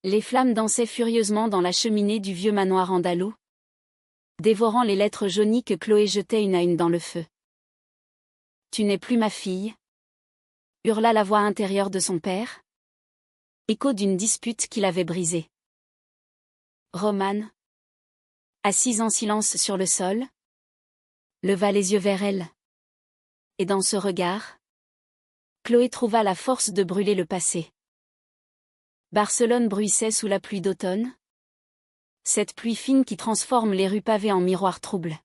Les flammes dansaient furieusement dans la cheminée du vieux manoir andalou, dévorant les lettres jaunies que Chloé jetait une à une dans le feu. « Tu n'es plus ma fille » hurla la voix intérieure de son père, écho d'une dispute qu'il avait brisée. Romane, assise en silence sur le sol, leva les yeux vers elle. Et dans ce regard, Chloé trouva la force de brûler le passé. Barcelone bruissait sous la pluie d'automne. Cette pluie fine qui transforme les rues pavées en miroirs troubles.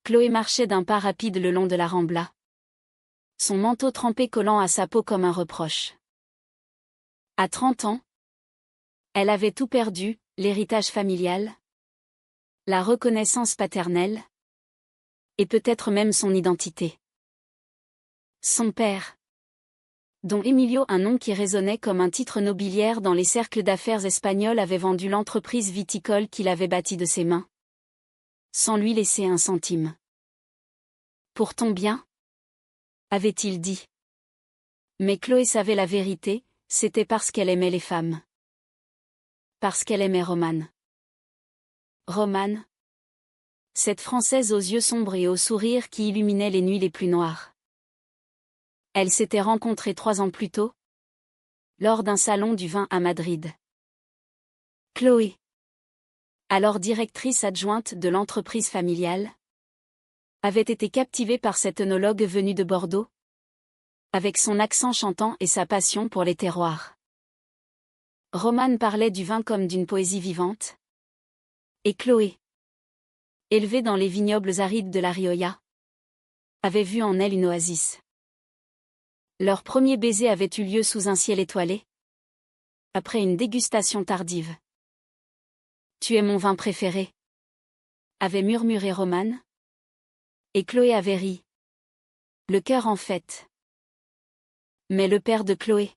Chloé marchait d'un pas rapide le long de la Rambla, son manteau trempé collant à sa peau comme un reproche. À 30 ans, elle avait tout perdu, l'héritage familial, la reconnaissance paternelle, et peut-être même son identité. Son père, dont Emilio, un nom qui résonnait comme un titre nobiliaire dans les cercles d'affaires espagnols, avait vendu l'entreprise viticole qu'il avait bâtie de ses mains, sans lui laisser un centime. « Pour ton bien ?» avait-il dit. Mais Chloé savait la vérité, c'était parce qu'elle aimait les femmes. Parce qu'elle aimait Romane. Romane, cette Française aux yeux sombres et au sourire qui illuminait les nuits les plus noires. Elles s'étaient rencontrées 3 ans plus tôt, lors d'un salon du vin à Madrid. Chloé, alors directrice adjointe de l'entreprise familiale, avait été captivée par cet œnologue venu de Bordeaux, avec son accent chantant et sa passion pour les terroirs. Romane parlait du vin comme d'une poésie vivante. Et Chloé, élevée dans les vignobles arides de la Rioja, avait vu en elle une oasis. Leur premier baiser avait eu lieu sous un ciel étoilé, après une dégustation tardive. « Tu es mon vin préféré » avait murmuré Romane. Et Chloé avait ri. Le cœur en fête. Mais le père de Chloé,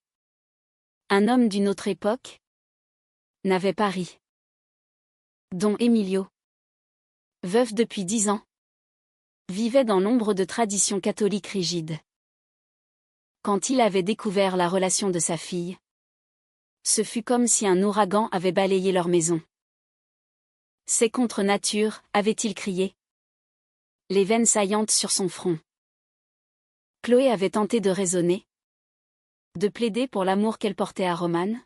un homme d'une autre époque, n'avait pas ri. Don Emilio, veuf depuis 10 ans, vivait dans l'ombre de traditions catholiques rigides. Quand il avait découvert la relation de sa fille, ce fut comme si un ouragan avait balayé leur maison. « C'est contre nature » avait-il crié, les veines saillantes sur son front. Chloé avait tenté de raisonner, de plaider pour l'amour qu'elle portait à Romane.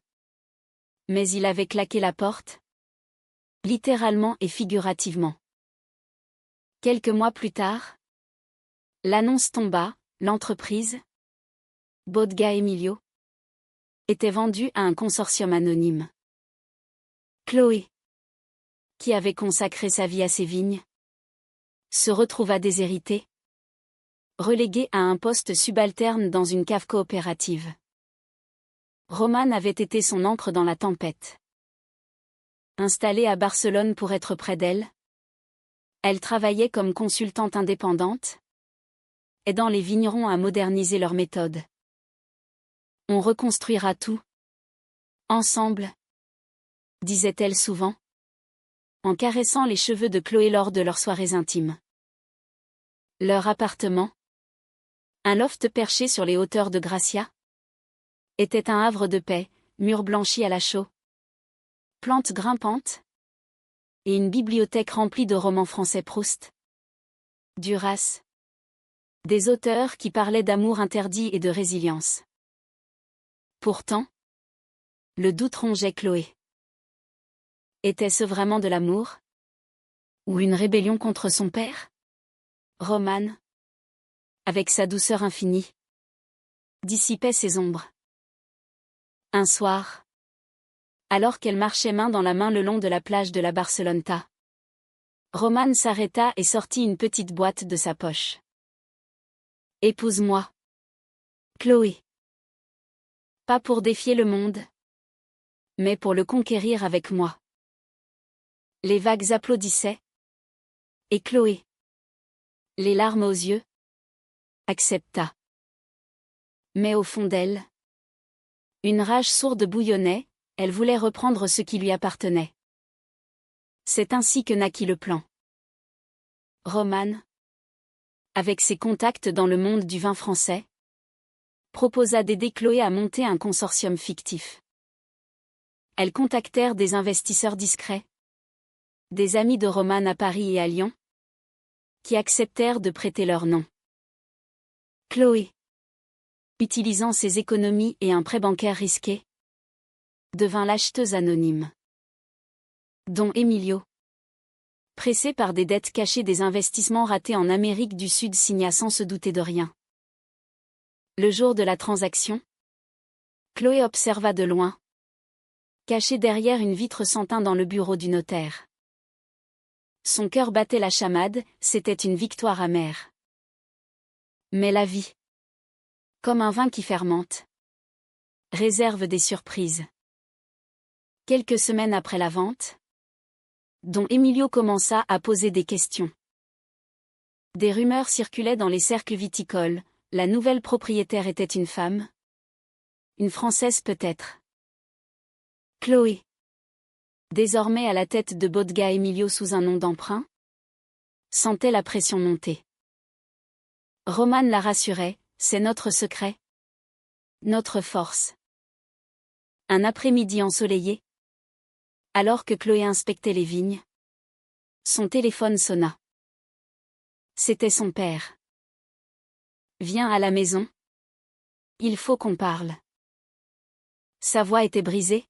Mais il avait claqué la porte, littéralement et figurativement. Quelques mois plus tard, l'annonce tomba, l'entreprise, Bodega Emilio, était vendue à un consortium anonyme. Chloé, qui avait consacré sa vie à ses vignes, se retrouva déshéritée, reléguée à un poste subalterne dans une cave coopérative. Romane avait été son ancre dans la tempête. Installée à Barcelone pour être près d'elle, elle travaillait comme consultante indépendante, aidant les vignerons à moderniser leurs méthodes. On reconstruira tout, ensemble, disait-elle souvent, en caressant les cheveux de Chloé lors de leurs soirées intimes. Leur appartement, un loft perché sur les hauteurs de Gracia, était un havre de paix, murs blanchis à la chaux, plantes grimpantes, et une bibliothèque remplie de romans français Proust, Duras, des auteurs qui parlaient d'amour interdit et de résilience. Pourtant, le doute rongeait Chloé. Était-ce vraiment de l'amour? Ou une rébellion contre son père? Romane, avec sa douceur infinie, dissipait ses ombres. Un soir, alors qu'elle marchait main dans la main le long de la plage de la Barceloneta, Romane s'arrêta et sortit une petite boîte de sa poche. « Épouse-moi, Chloé. Pas pour défier le monde, mais pour le conquérir avec moi. » Les vagues applaudissaient. Et Chloé, les larmes aux yeux, accepta. Mais au fond d'elle, une rage sourde bouillonnait, elle voulait reprendre ce qui lui appartenait. C'est ainsi que naquit le plan. Romane, avec ses contacts dans le monde du vin français, proposa d'aider Chloé à monter un consortium fictif. Elles contactèrent des investisseurs discrets, des amis de Roman à Paris et à Lyon, qui acceptèrent de prêter leur nom. Chloé, utilisant ses économies et un prêt bancaire risqué, devint l'acheteuse anonyme. Don Emilio, pressé par des dettes cachées des investissements ratés en Amérique du Sud, signa sans se douter de rien. Le jour de la transaction, Chloé observa de loin, cachée derrière une vitre sans teint dans le bureau du notaire. Son cœur battait la chamade, c'était une victoire amère. Mais la vie, comme un vin qui fermente, réserve des surprises. Quelques semaines après la vente, Don Emilio commença à poser des questions. Des rumeurs circulaient dans les cercles viticoles, la nouvelle propriétaire était une femme. Une Française peut-être. Chloé, désormais à la tête de Bodega Emilio sous un nom d'emprunt, sentait la pression monter. Roman la rassurait, c'est notre secret, notre force. Un après-midi ensoleillé, alors que Chloé inspectait les vignes, son téléphone sonna. C'était son père. Viens à la maison. Il faut qu'on parle. Sa voix était brisée,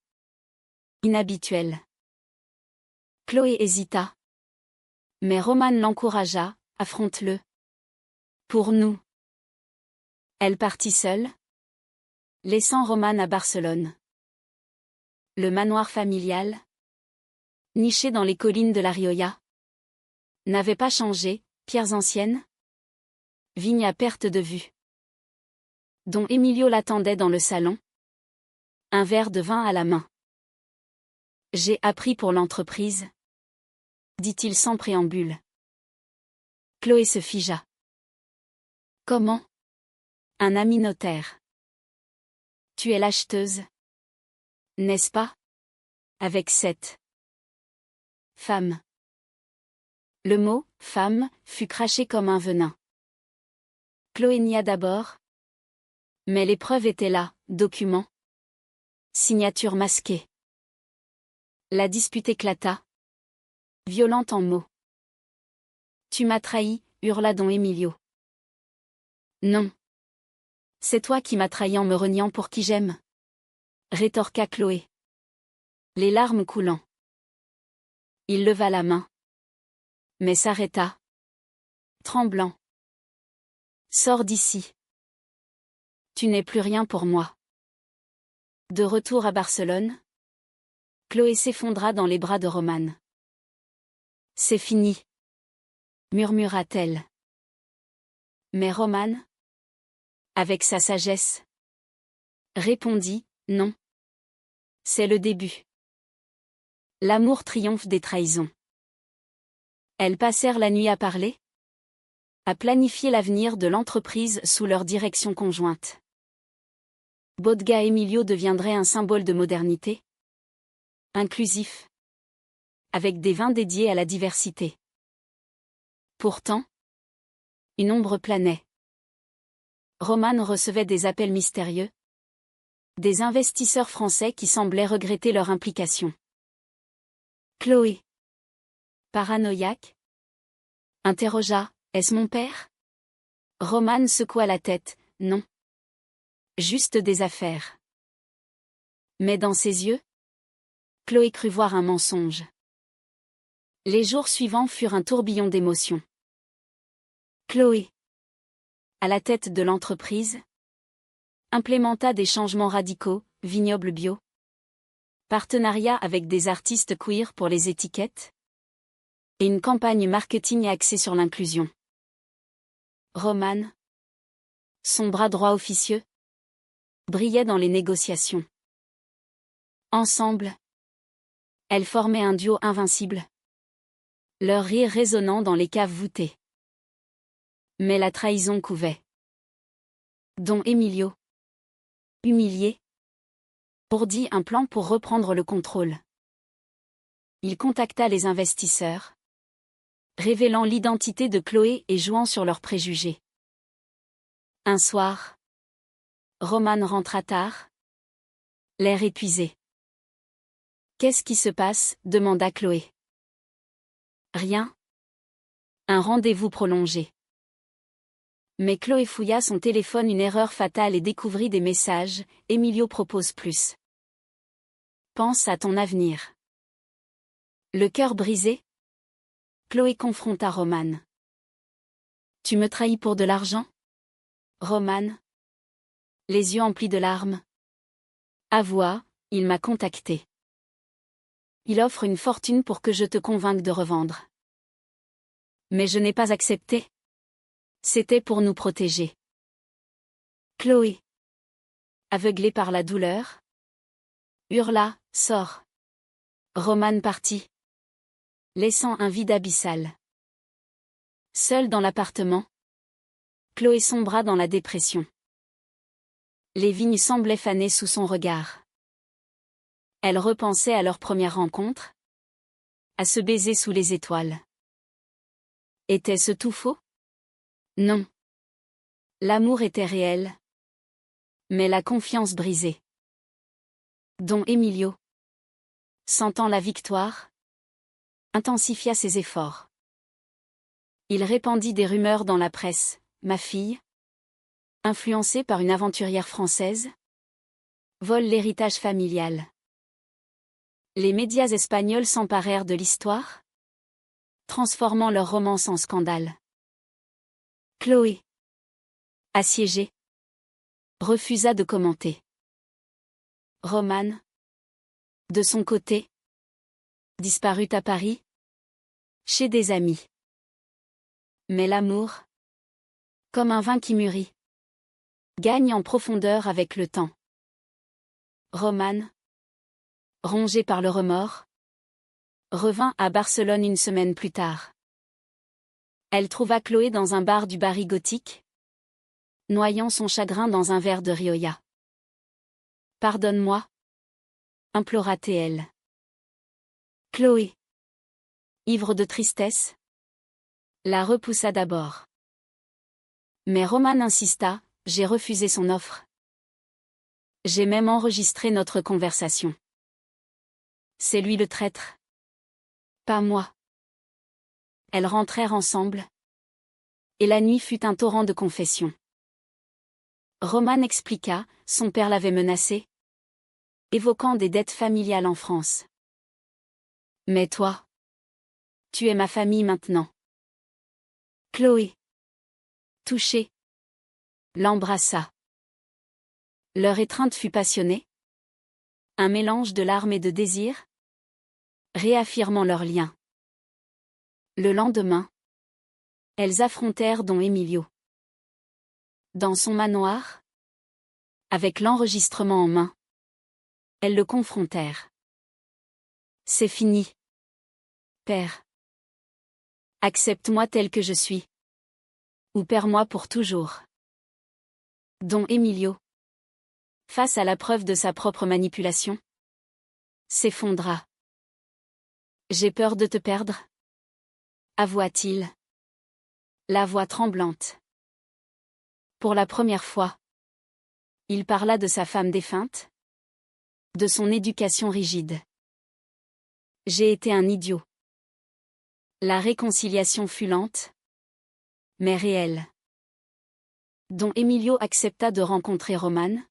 inhabituelle. Chloé hésita. Mais Roman l'encouragea, affronte-le. Pour nous. Elle partit seule, laissant Roman à Barcelone. Le manoir familial, niché dans les collines de la Rioja, n'avait pas changé, pierres anciennes, vignes à perte de vue. Don Emilio l'attendait dans le salon, un verre de vin à la main. J'ai appris pour l'entreprise, dit-il sans préambule. Chloé se figea. Comment? Un ami notaire. Tu es l'acheteuse, n'est-ce pas? Avec cette femme. Le mot « femme » fut craché comme un venin. Chloé nia d'abord. Mais les preuves étaient là, documents. Signature masquée. La dispute éclata. Violente en mots. Tu m'as trahi, hurla Don Emilio. Non. C'est toi qui m'as trahi en me reniant pour qui j'aime. Rétorqua Chloé. Les larmes coulant. Il leva la main. Mais s'arrêta. Tremblant. Sors d'ici. Tu n'es plus rien pour moi. De retour à Barcelone, Chloé s'effondra dans les bras de Roman. C'est fini, murmura-t-elle. Mais Roman, avec sa sagesse, répondit, non. C'est le début. L'amour triomphe des trahisons. Elles passèrent la nuit à parler, à planifier l'avenir de l'entreprise sous leur direction conjointe. Bodega Emilio deviendrait un symbole de modernité, inclusif, avec des vins dédiés à la diversité. Pourtant, une ombre planait. Roman recevait des appels mystérieux, des investisseurs français qui semblaient regretter leur implication. Chloé, paranoïaque, interrogea, est-ce mon père? Roman secoua la tête, non. Juste des affaires. Mais dans ses yeux, Chloé crut voir un mensonge. Les jours suivants furent un tourbillon d'émotions. Chloé, à la tête de l'entreprise, implémenta des changements radicaux, vignoble bio, partenariat avec des artistes queer pour les étiquettes, et une campagne marketing axée sur l'inclusion. Roman, son bras droit officieux, brillait dans les négociations. Ensemble, elles formaient un duo invincible, leur rire résonnant dans les caves voûtées. Mais la trahison couvait. Don Emilio, humilié, ourdit un plan pour reprendre le contrôle. Il contacta les investisseurs, révélant l'identité de Chloé et jouant sur leurs préjugés. Un soir, Roman rentra tard, l'air épuisé. Qu'est-ce qui se passe? Demanda Chloé. Rien. Un rendez-vous prolongé. Mais Chloé fouilla son téléphone, une erreur fatale, et découvrit des messages. Emilio propose plus. Pense à ton avenir. Le cœur brisé? Chloé confronta Roman. Tu me trahis pour de l'argent? Roman, les yeux emplis de larmes. Avoua, il m'a contacté. Il offre une fortune pour que je te convainque de revendre. Mais je n'ai pas accepté. C'était pour nous protéger. Chloé, aveuglée par la douleur, hurla, sors. Roman partit, laissant un vide abyssal. Seule dans l'appartement, Chloé sombra dans la dépression. Les vignes semblaient faner sous son regard. Elle repensait à leur première rencontre, à se baiser sous les étoiles. Était-ce tout faux? Non. L'amour était réel, mais la confiance brisée. Don Emilio, sentant la victoire, intensifia ses efforts. Il répandit des rumeurs dans la presse. Ma fille, influencée par une aventurière française, vole l'héritage familial. Les médias espagnols s'emparèrent de l'histoire, transformant leur romance en scandale. Chloé, assiégée, refusa de commenter. Roman, de son côté, disparut à Paris, chez des amis. Mais l'amour, comme un vin qui mûrit, gagne en profondeur avec le temps. Roman, rongé par le remords, revint à Barcelone une semaine plus tard. Elle trouva Chloé dans un bar du Barry gothique, noyant son chagrin dans un verre de Rioja. Pardonne-moi, implora-t-elle. Chloé, ivre de tristesse, la repoussa d'abord. Mais Roman insista, j'ai refusé son offre. J'ai même enregistré notre conversation. C'est lui le traître. Pas moi. Elles rentrèrent ensemble. Et la nuit fut un torrent de confessions. Roman expliqua, son père l'avait menacé, évoquant des dettes familiales en France. Mais toi, tu es ma famille maintenant. Chloé, touchée, l'embrassa. Leur étreinte fut passionnée. Un mélange de larmes et de désir, réaffirmant leur lien. Le lendemain, elles affrontèrent Don Emilio. Dans son manoir, avec l'enregistrement en main, elles le confrontèrent. C'est fini. Père. Accepte-moi tel que je suis. Ou perds-moi pour toujours. Don Emilio, face à la preuve de sa propre manipulation, s'effondra. J'ai peur de te perdre, avoua-t-il, la voix tremblante. Pour la première fois, il parla de sa femme défunte, de son éducation rigide. J'ai été un idiot. La réconciliation fut lente, mais réelle. Don Emilio accepta de rencontrer Roman,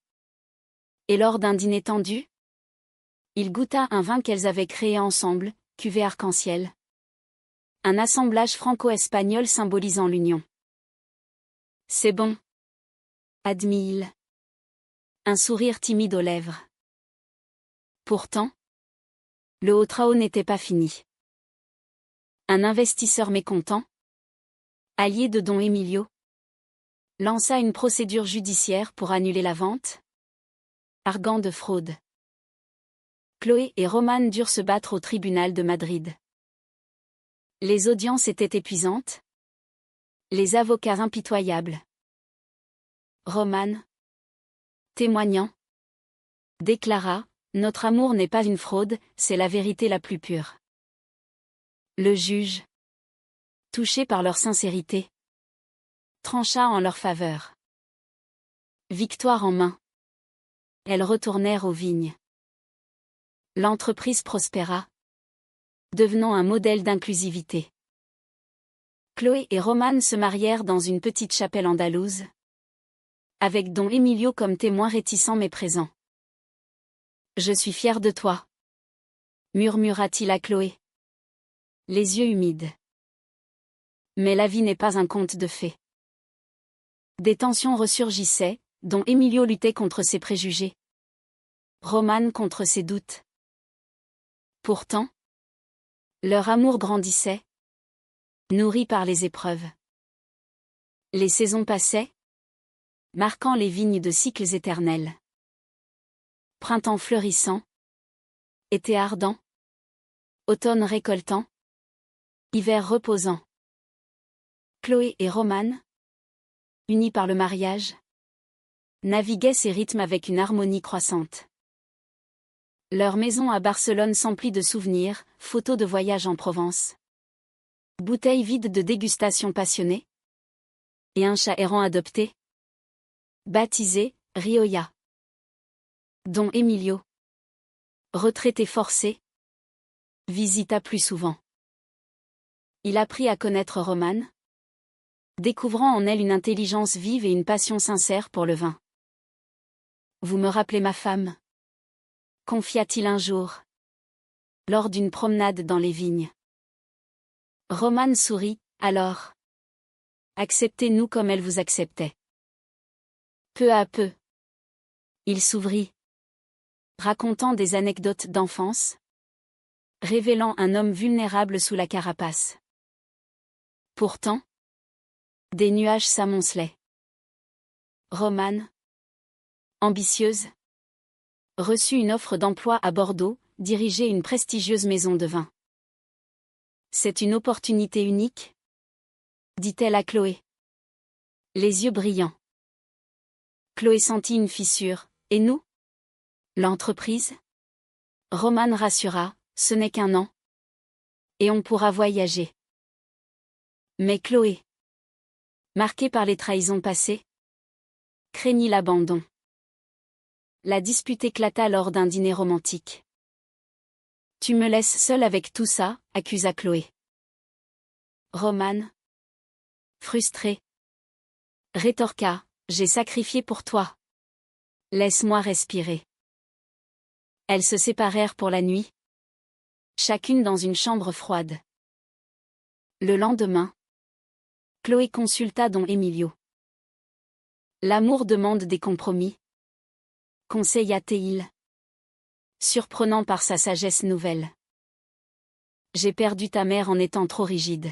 et lors d'un dîner tendu, il goûta un vin qu'elles avaient créé ensemble, cuvée arc-en-ciel. Un assemblage franco-espagnol symbolisant l'union. C'est bon, admit-il. Un sourire timide aux lèvres. Pourtant, le haut trao n'était pas fini. Un investisseur mécontent, allié de Don Emilio, lança une procédure judiciaire pour annuler la vente, arguant de fraude. Chloé et Roman durent se battre au tribunal de Madrid. Les audiences étaient épuisantes, les avocats impitoyables. Roman, témoignant, déclara, notre amour n'est pas une fraude, c'est la vérité la plus pure. Le juge, touché par leur sincérité, trancha en leur faveur. Victoire en main. Elles retournèrent aux vignes. L'entreprise prospéra, devenant un modèle d'inclusivité. Chloé et Roman se marièrent dans une petite chapelle andalouse, avec Don Emilio comme témoin réticent mais présent. « Je suis fier de toi », murmura-t-il à Chloé, les yeux humides. Mais la vie n'est pas un conte de fées. Des tensions ressurgissaient, Don Emilio luttait contre ses préjugés, Roman contre ses doutes. Pourtant, leur amour grandissait, nourri par les épreuves. Les saisons passaient, marquant les vignes de cycles éternels. Printemps fleurissant, été ardent, automne récoltant, hiver reposant. Chloé et Roman, unis par le mariage, naviguaient ces rythmes avec une harmonie croissante. Leur maison à Barcelone s'emplit de souvenirs, photos de voyages en Provence, bouteilles vides de dégustation passionnée, et un chat errant adopté, baptisé Rioja. Don Emilio, retraité forcé, visita plus souvent. Il apprit à connaître Roman, découvrant en elle une intelligence vive et une passion sincère pour le vin. « Vous me rappelez ma femme » confia-t-il un jour, lors d'une promenade dans les vignes. Roman sourit, alors. Acceptez-nous comme elle vous acceptait. Peu à peu, il s'ouvrit, racontant des anecdotes d'enfance, révélant un homme vulnérable sous la carapace. Pourtant, des nuages s'amoncelaient. Roman, ambitieuse, reçut une offre d'emploi à Bordeaux, diriger une prestigieuse maison de vin. C'est une opportunité unique, dit-elle à Chloé, les yeux brillants. Chloé sentit une fissure. Et nous? L'entreprise? Roman rassura, ce n'est qu'un an. Et on pourra voyager. Mais Chloé, marquée par les trahisons passées, craignit l'abandon. La dispute éclata lors d'un dîner romantique. Tu me laisses seule avec tout ça, accusa Chloé. Roman, frustré, rétorqua, j'ai sacrifié pour toi. Laisse-moi respirer. Elles se séparèrent pour la nuit, chacune dans une chambre froide. Le lendemain, Chloé consulta Don Emilio. L'amour demande des compromis, conseilla-t-il, surprenant par sa sagesse nouvelle. J'ai perdu ta mère en étant trop rigide.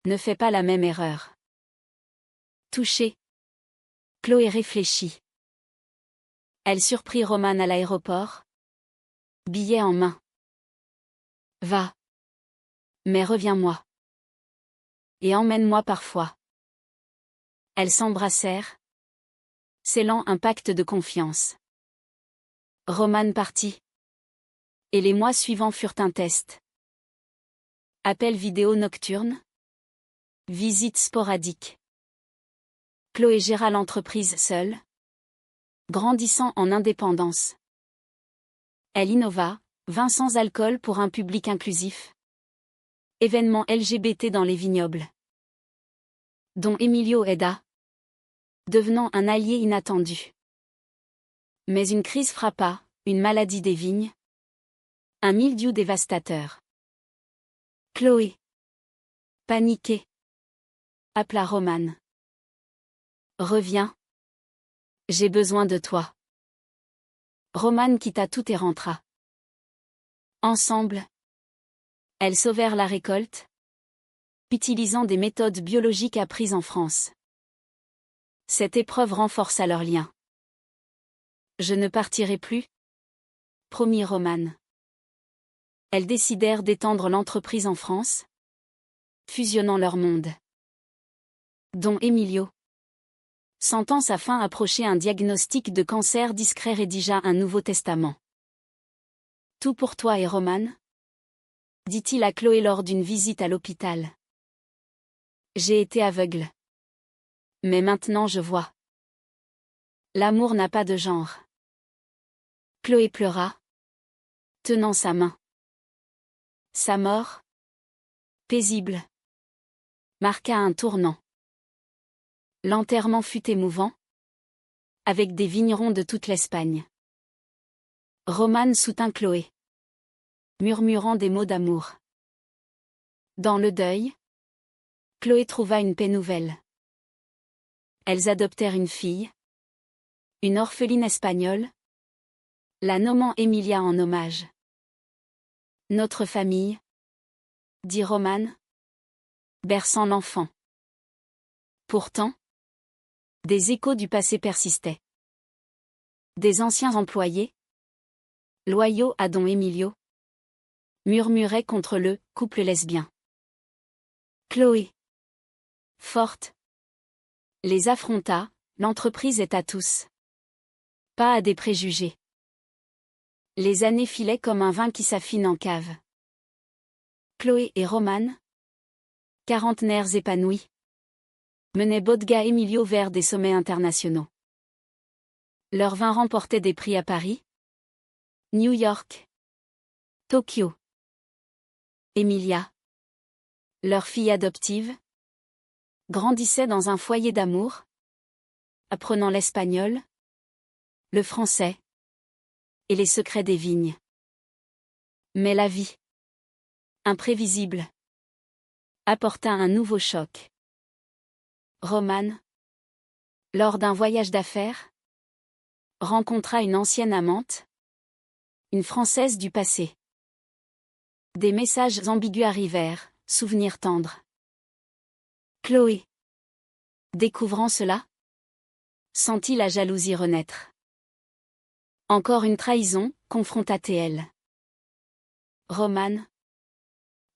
Ne fais pas la même erreur. Touchée, Chloé réfléchit. Elle surprit Roman à l'aéroport, billet en main. Va. Mais reviens-moi. Et emmène-moi parfois. Elles s'embrassèrent, scellant un pacte de confiance. Roman partit. Et les mois suivants furent un test. Appels vidéo nocturnes. Visites sporadiques. Chloé géra l'entreprise seule, grandissant en indépendance. Elle innova, vin sans alcool pour un public inclusif. Événement LGBT dans les vignobles. Don Emilio aida, devenant un allié inattendu. Mais une crise frappa, une maladie des vignes. Un mildiou dévastateur. Chloé, paniquée, appela Roman. Reviens. J'ai besoin de toi. Roman quitta tout et rentra. Ensemble, elles sauvèrent la récolte, utilisant des méthodes biologiques apprises en France. Cette épreuve renforça leur lien. Je ne partirai plus, promit Roman. Elles décidèrent d'étendre l'entreprise en France, fusionnant leurs mondes. Don Emilio, sentant sa fin approcher, un diagnostic de cancer discret, rédigea un Nouveau Testament. Tout pour toi et Roman, dit-il à Chloé lors d'une visite à l'hôpital. J'ai été aveugle. Mais maintenant je vois. L'amour n'a pas de genre. Chloé pleura, tenant sa main. Sa mort, paisible, marqua un tournant. L'enterrement fut émouvant, avec des vignerons de toute l'Espagne. Romane soutint Chloé, murmurant des mots d'amour. Dans le deuil, Chloé trouva une paix nouvelle. Elles adoptèrent une fille, une orpheline espagnole, la nommant Emilia en hommage. Notre famille, dit Romane, berçant l'enfant. Pourtant, des échos du passé persistaient. Des anciens employés, loyaux à Don Emilio, murmuraient contre le couple lesbien. Chloé, forte, les affronta. L'entreprise est à tous. Pas à des préjugés. Les années filaient comme un vin qui s'affine en cave. Chloé et Romane, quarantenaires épanouis, menaient Bodega Emilio vers des sommets internationaux. Leur vin remportait des prix à Paris, New York, Tokyo. Emilia, leur fille adoptive, grandissait dans un foyer d'amour, apprenant l'espagnol, le français et les secrets des vignes. Mais la vie, imprévisible, apporta un nouveau choc. Romane, lors d'un voyage d'affaires, rencontra une ancienne amante, une Française du passé. Des messages ambigus arrivèrent, souvenirs tendres. Chloé, découvrant cela, sentit la jalousie renaître. Encore une trahison, confronta-t-elle. Romane,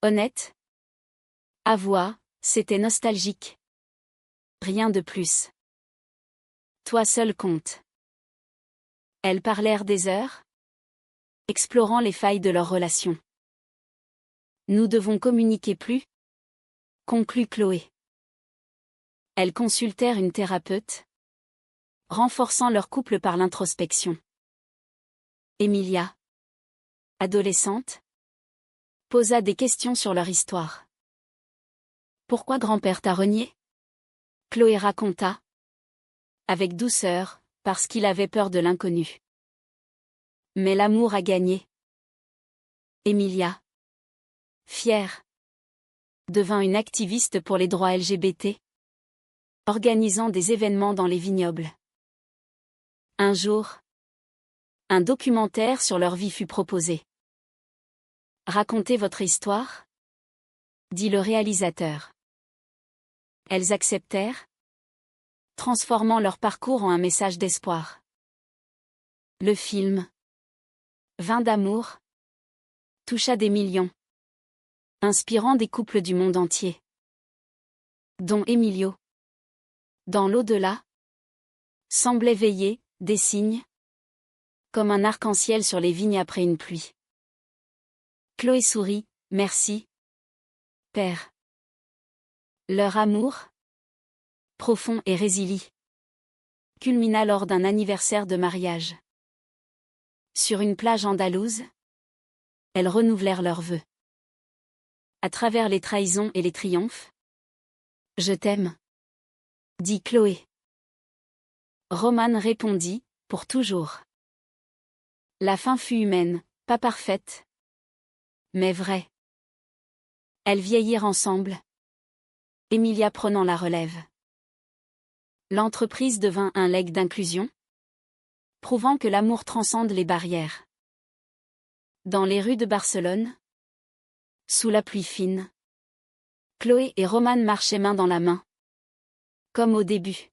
honnête, avoua, c'était nostalgique. Rien de plus. Toi seul compte. Elles parlèrent des heures, explorant les failles de leur relation. Nous devons communiquer plus, conclut Chloé. Elles consultèrent une thérapeute, renforçant leur couple par l'introspection. Emilia, adolescente, posa des questions sur leur histoire. Pourquoi grand-père t'a renié? Chloé raconta, avec douceur, parce qu'il avait peur de l'inconnu. Mais l'amour a gagné. Emilia, fière, devint une activiste pour les droits LGBT, organisant des événements dans les vignobles. Un jour, un documentaire sur leur vie fut proposé. Racontez votre histoire, dit le réalisateur. Elles acceptèrent, transformant leur parcours en un message d'espoir. Le film, Vin d'amour, toucha des millions, inspirant des couples du monde entier. Don Emilio, dans l'au-delà, semblait veiller, des signes, comme un arc-en-ciel sur les vignes après une pluie. Chloé sourit, merci, père. Leur amour, profond et résilie, culmina lors d'un anniversaire de mariage. Sur une plage andalouse, elles renouvelèrent leurs vœux. À travers les trahisons et les triomphes, je t'aime, dit Chloé. Romane répondit, pour toujours. La fin fut humaine, pas parfaite, mais vraie. Elles vieillirent ensemble, Emilia prenant la relève. L'entreprise devint un legs d'inclusion, prouvant que l'amour transcende les barrières. Dans les rues de Barcelone, sous la pluie fine, Chloé et Romane marchaient main dans la main, comme au début.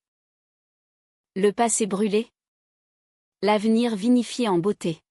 Le passé brûlé, l'avenir vinifié en beauté.